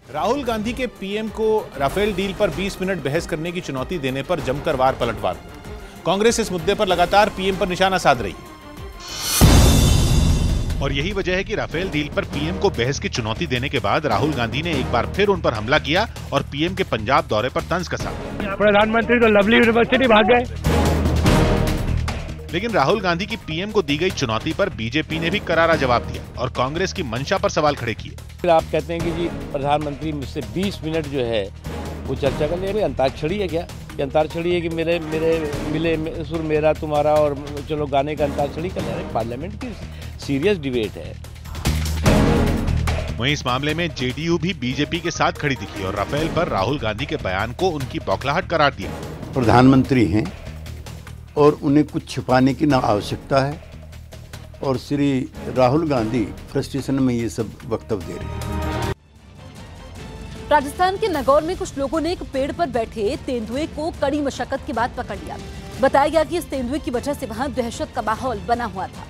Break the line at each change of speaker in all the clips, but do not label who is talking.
राहुल गांधी के पीएम को Rafale deal पर 20 मिनट बहस करने की चुनौती देने पर जमकर वार पलटवार। कांग्रेस इस मुद्दे पर लगातार पीएम पर निशाना साध रही है और यही वजह है कि राफेल डील पर पीएम को बहस की चुनौती देने के बाद राहुल गांधी ने एक बार फिर उन पर हमला किया और पीएम के पंजाब दौरे पर तंज कसा।
प्रधानमंत्री तो लवली यूनिवर्सिटी भाग गए।
लेकिन राहुल गांधी की पीएम को दी गई चुनौती पर बीजेपी ने भी करारा जवाब दिया और कांग्रेस की मंशा पर सवाल खड़े किए।
आप कहते हैं कि जी प्रधानमंत्री मुझसे 20 मिनट जो है वो चर्चा कर ले। अंताक्षरी है क्या? कि अंताक्षरी है कि मेरे मिले सुर मेरा तुम्हारा और चलो गाने का अंताक्षरी कर रहे हैं। पार्लियामेंट की सीरियस डिबेट है।
वहीं इस मामले में जेडीयू भी बीजेपी के साथ खड़ी दिखी और राफेल पर राहुल गांधी के बयान को उनकी बौखलाहट करार दिया।
प्रधानमंत्री हैं और उन्हें कुछ छिपाने की ना आवश्यकता है और श्री राहुल गांधी फ्रस्ट्रेशन में ये सब वक्तव्य दे रहे हैं।
राजस्थान के नागौर में कुछ लोगों ने एक पेड़ पर बैठे तेंदुए को कड़ी मशक्कत के बाद पकड़ लिया। बताया गया कि इस तेंदुए की वजह से वहां दहशत का माहौल बना हुआ था,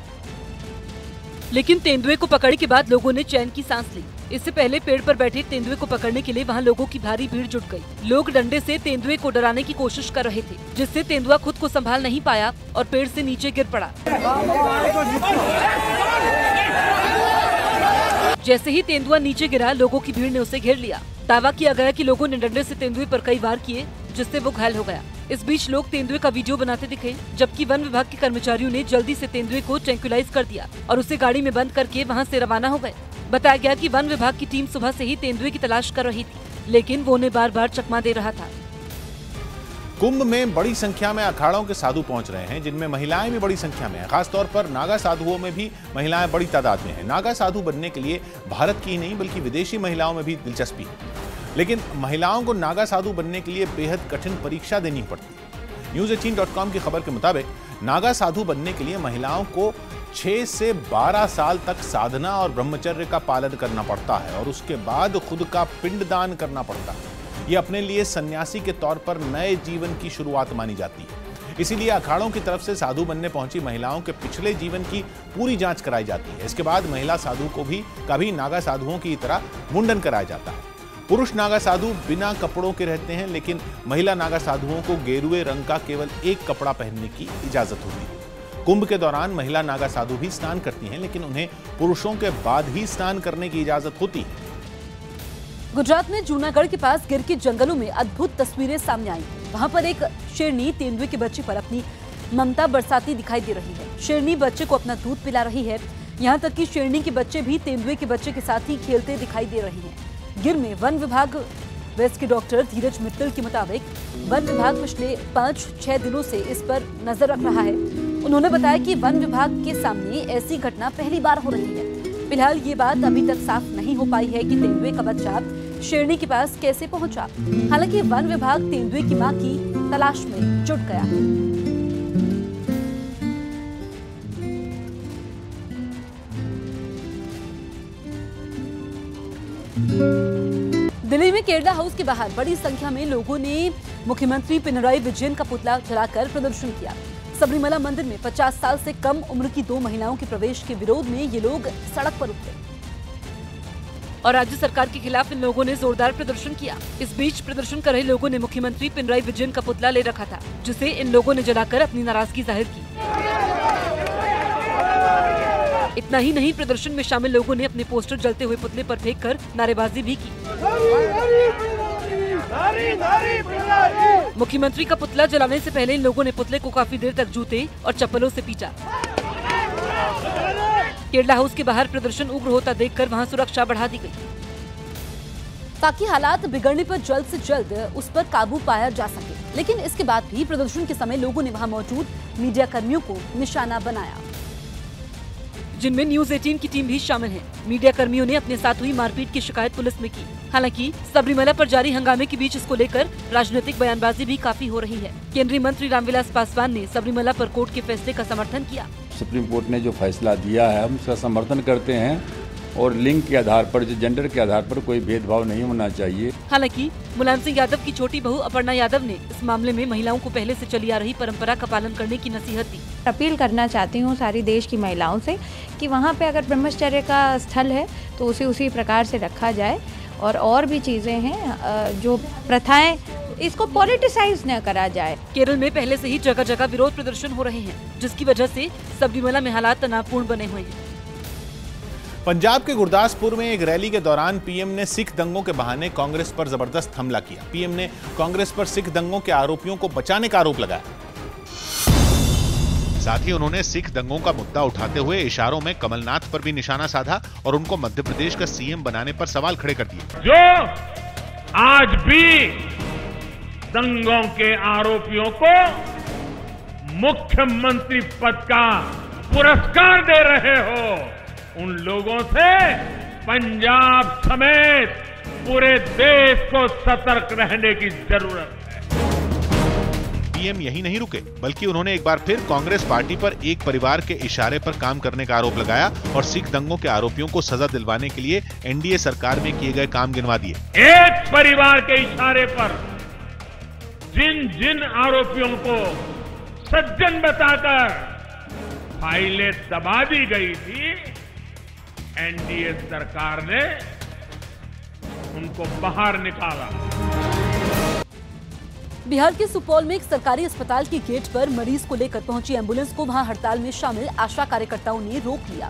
लेकिन तेंदुए को पकड़ने के बाद लोगों ने चैन की सांस ली। इससे पहले पेड़ पर बैठे तेंदुए को पकड़ने के लिए वहां लोगों की भारी भीड़ जुट गई। लोग डंडे से तेंदुए को डराने की कोशिश कर रहे थे, जिससे तेंदुआ खुद को संभाल नहीं पाया और पेड़ से नीचे गिर पड़ा। जैसे ही तेंदुआ नीचे गिरा, लोगों की भीड़ ने उसे घेर लिया। दावा किया गया कि लोगों ने डंडे से तेंदुए पर कई वार किए, जिससे वो घायल हो गया। इस बीच लोग तेंदुए का वीडियो बनाते दिखे, जबकि वन विभाग के कर्मचारियों ने जल्दी से तेंदुए को ट्रैंक्विलाइज कर दिया और उसे गाड़ी में बंद करके वहां से रवाना हो गए। बताया गया कि वन विभाग की टीम सुबह से ही तेंदुए की तलाश कर रही थी, लेकिन वो उन्हें बार बार चकमा दे रहा था।
कुंभ में बड़ी संख्या में अखाड़ों के साधु पहुंच रहे हैं, जिनमें महिलाएं भी बड़ी संख्या में हैं। खासतौर पर नागा साधुओं में भी महिलाएं बड़ी तादाद में हैं। नागा साधु बनने के लिए भारत की ही नहीं बल्कि विदेशी महिलाओं में भी दिलचस्पी है, लेकिन महिलाओं को नागा साधु बनने के लिए बेहद कठिन परीक्षा देनी पड़ती है। News18.com की खबर के मुताबिक नागा साधु बनने के लिए महिलाओं को 6 से 12 साल तक साधना और ब्रह्मचर्य का पालन करना पड़ता है और उसके बाद खुद का पिंडदान करना पड़ता है। ये अपने लिए सन्यासी के तौर पर नए जीवन की शुरुआत मानी जाती है। इसीलिए अखाड़ों की तरफ से साधु बनने पहुंची महिलाओं के पिछले जीवन की पूरी जांच कराई जाती है। इसके बाद महिला साधु को भी नागा साधुओं की तरह मुंडन कराया जाता है। पुरुष नागा साधु बिना कपड़ों के रहते हैं, लेकिन महिला नागा साधुओं को गेरुए रंग का केवल एक कपड़ा पहनने की इजाजत होती है। कुंभ के दौरान महिला नागा साधु भी स्नान करती हैं, लेकिन उन्हें पुरुषों के बाद ही स्नान करने की इजाजत होती है।
गुजरात में जूनागढ़ के पास गिर के जंगलों में अद्भुत तस्वीरें सामने आई। वहां पर एक शेरनी तेंदुए के बच्चे पर अपनी ममता बरसाती दिखाई दे रही है। शेरनी बच्चे को अपना दूध पिला रही है। यहाँ तक कि शेरनी के बच्चे भी तेंदुए के बच्चे के साथ ही खेलते दिखाई दे रहे हैं। गिर में वन विभाग वेस्ट के डॉक्टर धीरज मित्तल के मुताबिक वन विभाग पिछले 5-6 दिनों से इस पर नजर रख रहा है। उन्होंने बताया कि वन विभाग के सामने ऐसी घटना पहली बार हो रही है। फिलहाल ये बात अभी तक साफ नहीं हो पाई है कि तेंदुए का बच्चा शेरनी के पास कैसे पहुंचा। हालांकि वन विभाग तेंदुए की मां की तलाश में जुट गया है। दिल्ली में केरला हाउस के बाहर बड़ी संख्या में लोगों ने मुख्यमंत्री पिनराई विजयन का पुतला जलाकर प्रदर्शन किया। सबरीमला मंदिर में 50 साल से कम उम्र की 2 महिलाओं के प्रवेश के विरोध में ये लोग सड़क पर उतरे और राज्य सरकार के खिलाफ इन लोगों ने जोरदार प्रदर्शन किया। इस बीच प्रदर्शन कर रहे लोगों ने मुख्यमंत्री पिनराई विजयन का पुतला ले रखा था, जिसे इन लोगों ने जलाकर अपनी नाराजगी जाहिर की। इतना ही नहीं, प्रदर्शन में शामिल लोगों ने अपने पोस्टर जलते हुए पुतले पर फेंककर नारेबाजी भी की। मुख्यमंत्री का पुतला जलाने से पहले इन लोगों ने पुतले को काफी देर तक जूते और चप्पलों से पीटा। केरला हाउस के बाहर प्रदर्शन उग्र होता देखकर वहां सुरक्षा बढ़ा दी गई, ताकि हालात बिगड़ने पर जल्द से जल्द उस पर काबू पाया जा सके। लेकिन इसके बाद भी प्रदर्शन के समय लोगों ने वहां मौजूद मीडिया कर्मियों को निशाना बनाया, जिनमें न्यूज 18 की टीम भी शामिल है। मीडिया कर्मियों ने अपने साथ हुई मारपीट की शिकायत पुलिस में की। हालांकि सबरीमला पर जारी हंगामे के बीच इसको लेकर राजनीतिक बयानबाजी भी काफी हो रही है। केंद्रीय मंत्री रामविलास पासवान ने सबरीमला पर कोर्ट के फैसले का समर्थन किया।
सुप्रीम कोर्ट ने जो फैसला दिया है हम उसका समर्थन करते हैं और लिंग के आधार पर, जो जेंडर के आधार पर कोई भेदभाव नहीं होना चाहिए।
हालांकि मुलायम सिंह यादव की छोटी बहू अपर्णा यादव ने इस मामले में महिलाओं को पहले से चली आ रही परंपरा का पालन करने की नसीहत दी।
अपील करना चाहती हूँ सारी देश की महिलाओं से कि वहाँ पे अगर ब्रह्मचर्य का स्थल है तो उसे उसी प्रकार से रखा जाए और भी चीज़ें हैं जो प्रथाएं, इसको पॉलिटिसाइज न करा जाए।
केरल में पहले से ही जगह जगह विरोध प्रदर्शन हो रहे हैं, जिसकी वजह से सबरीमला में हालात तनावपूर्ण बने हुए हैं।
पंजाब के गुरदासपुर में एक रैली के दौरान पीएम ने सिख दंगों के बहाने कांग्रेस पर जबरदस्त हमला किया। पीएम ने कांग्रेस पर सिख दंगों के आरोपियों को बचाने का आरोप लगाया। साथ ही उन्होंने सिख दंगों का मुद्दा उठाते हुए इशारों में कमलनाथ पर भी निशाना साधा और उनको मध्य प्रदेश का सीएम बनाने पर सवाल खड़े कर दिए।
जो आज भी दंगों के आरोपियों को मुख्यमंत्री पद का पुरस्कार दे रहे हो, उन लोगों से पंजाब समेत पूरे देश को सतर्क रहने की जरूरत है।
पीएम यही नहीं रुके, बल्कि उन्होंने एक बार फिर कांग्रेस पार्टी पर एक परिवार के इशारे पर काम करने का आरोप लगाया और सिख दंगों के आरोपियों को सजा दिलवाने के लिए एनडीए सरकार में किए गए काम गिनवा दिए।
एक परिवार के इशारे पर जिन जिन आरोपियों को सज्जन बताकर फाइलें दबा दी गई थी, एनडीए सरकार ने उनको बाहर निकाला।
बिहार के सुपौल में एक सरकारी अस्पताल के गेट पर मरीज को लेकर पहुंची एम्बुलेंस को वहां हड़ताल में शामिल आशा कार्यकर्ताओं ने रोक लिया।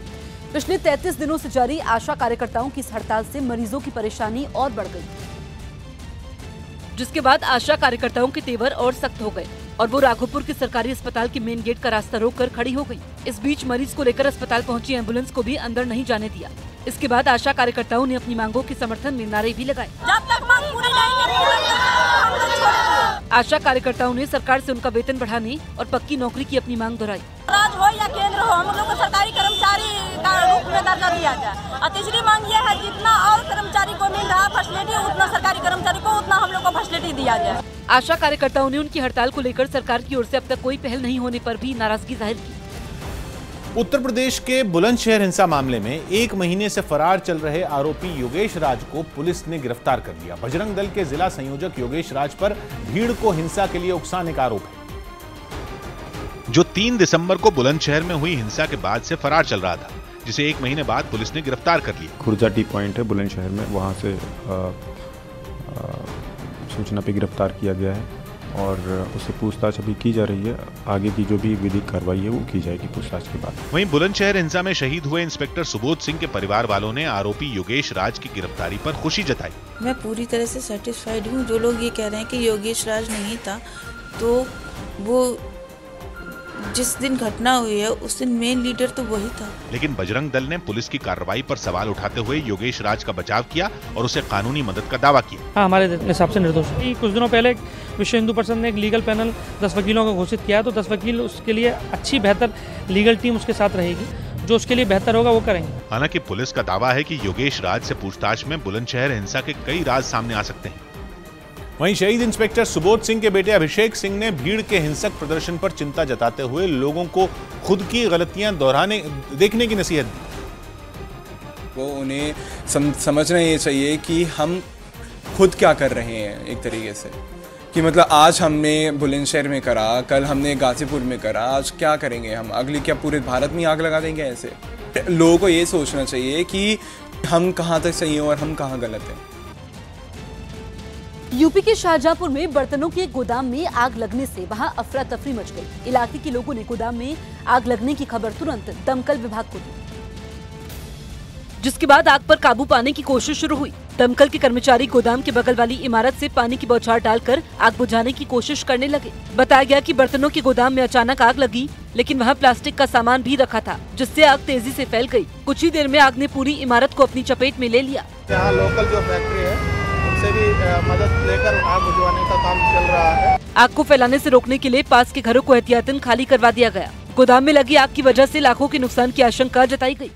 पिछले 33 दिनों से जारी आशा कार्यकर्ताओं की इस हड़ताल से मरीजों की परेशानी और बढ़ गई, जिसके बाद आशा कार्यकर्ताओं के तेवर और सख्त हो गए और वो राघोपुर के सरकारी अस्पताल के मेन गेट का रास्ता रोककर खड़ी हो गई। इस बीच मरीज को लेकर अस्पताल पहुंची एम्बुलेंस को भी अंदर नहीं जाने दिया। इसके बाद आशा कार्यकर्ताओं ने अपनी मांगों के समर्थन में नारे भी लगाए।
जब तक मांग पूरी नहीं
आशा कार्यकर्ताओं ने सरकार से उनका वेतन बढ़ाने और पक्की नौकरी की अपनी मांग दोहराई।
राज्य हो या केंद्र हो, हम लोग को सरकारी कर्मचारी का रूप में दर्जा दिया जाए। और तीसरी मांग ये है, जितना और कर्मचारी को मिल रहा फैसिलिटी, उतना सरकारी कर्मचारी को उतना हम लोग को फैसिलिटी दिया जाए।
आशा कार्यकर्ताओं ने उनकी हड़ताल को लेकर सरकार की ओर से अब तक कोई पहल नहीं होने पर भी नाराजगी जाहिर की।
उत्तर प्रदेश के बुलंदशहर हिंसा मामले में 1 महीने से फरार चल रहे आरोपी योगेश राज को पुलिस ने गिरफ्तार कर लिया। बजरंग दल के जिला संयोजक योगेश राज पर भीड़ को हिंसा के लिए उकसाने का आरोप है, जो 3 दिसंबर को बुलंदशहर में हुई हिंसा के बाद से फरार चल रहा था, जिसे 1 महीने बाद पुलिस ने गिरफ्तार कर लिया।
खुर्जा टी पॉइंट है बुलंदशहर में, वहां से सूचना पे गिरफ्तार किया गया है और उससे पूछताछ अभी की जा रही है। आगे की जो भी विधिक कार्रवाई है वो की जाएगी पूछताछ के बाद।
वहीं बुलंदशहर हिंसा में शहीद हुए इंस्पेक्टर सुबोध सिंह के परिवार वालों ने आरोपी योगेश राज की गिरफ्तारी पर खुशी जताई।
मैं पूरी तरह से सेटिस्फाइड हूँ। जो लोग ये कह रहे हैं कि योगेश राज नहीं था, तो वो जिस दिन घटना हुई है उस दिन मेन लीडर तो वही था।
लेकिन बजरंग दल ने पुलिस की कार्रवाई पर सवाल उठाते हुए योगेश राज का बचाव किया और उसे कानूनी मदद का दावा किया।
हाँ, हमारे हिसाब से निर्दोष है। कुछ दिनों पहले विश्व हिंदू परिषद ने एक लीगल पैनल 10 वकीलों का घोषित किया, तो 10 वकील उसके लिए अच्छी बेहतर लीगल टीम उसके साथ रहेगी, जो उसके लिए बेहतर होगा वो करेंगे।
हालांकि पुलिस का दावा है कि योगेश राज से पूछताछ में बुलंदशहर हिंसा के कई राज सामने आ सकते हैं। वहीं शहीद इंस्पेक्टर सुबोध सिंह के बेटे अभिषेक सिंह ने भीड़ के हिंसक प्रदर्शन पर चिंता जताते हुए लोगों को खुद की गलतियां देखने की नसीहत दी।
वो उन्हें समझना ये चाहिए कि हम खुद क्या कर रहे हैं, एक तरीके से कि मतलब आज हमने बुलंदशहर में करा, कल हमने गाजीपुर में करा, आज क्या करेंगे हम, अगली क्या पूरे भारत में आग लगा देंगे। ऐसे लोगों को ये सोचना चाहिए कि हम कहाँ तक सही हैं और हम कहाँ गलत हैं।
यूपी के शाहजहांपुर में बर्तनों के एक गोदाम में आग लगने से वहां अफरा तफरी मच गई। इलाके के लोगों ने गोदाम में आग लगने की खबर तुरंत दमकल विभाग को दी, जिसके बाद आग पर काबू पाने की कोशिश शुरू हुई। दमकल के कर्मचारी गोदाम के बगल वाली इमारत से पानी की बौछार डालकर आग बुझाने की कोशिश करने लगे। बताया गया कि बर्तनों के गोदाम में अचानक आग लगी, लेकिन वहां प्लास्टिक का सामान भी रखा था, जिससे आग तेजी से फैल गई। कुछ ही देर में आग ने पूरी इमारत को अपनी चपेट में ले लिया।
यहाँ लोकल जो फैक्ट्री है उनसे भी मदद लेकर आग बुझवाने का काम चल रहा है।
आग को फैलाने से रोकने के लिए पास के घरों को एहतियातन खाली करवा दिया गया। गोदाम में लगी आग की वजह से लाखों के नुकसान की आशंका जताई गई।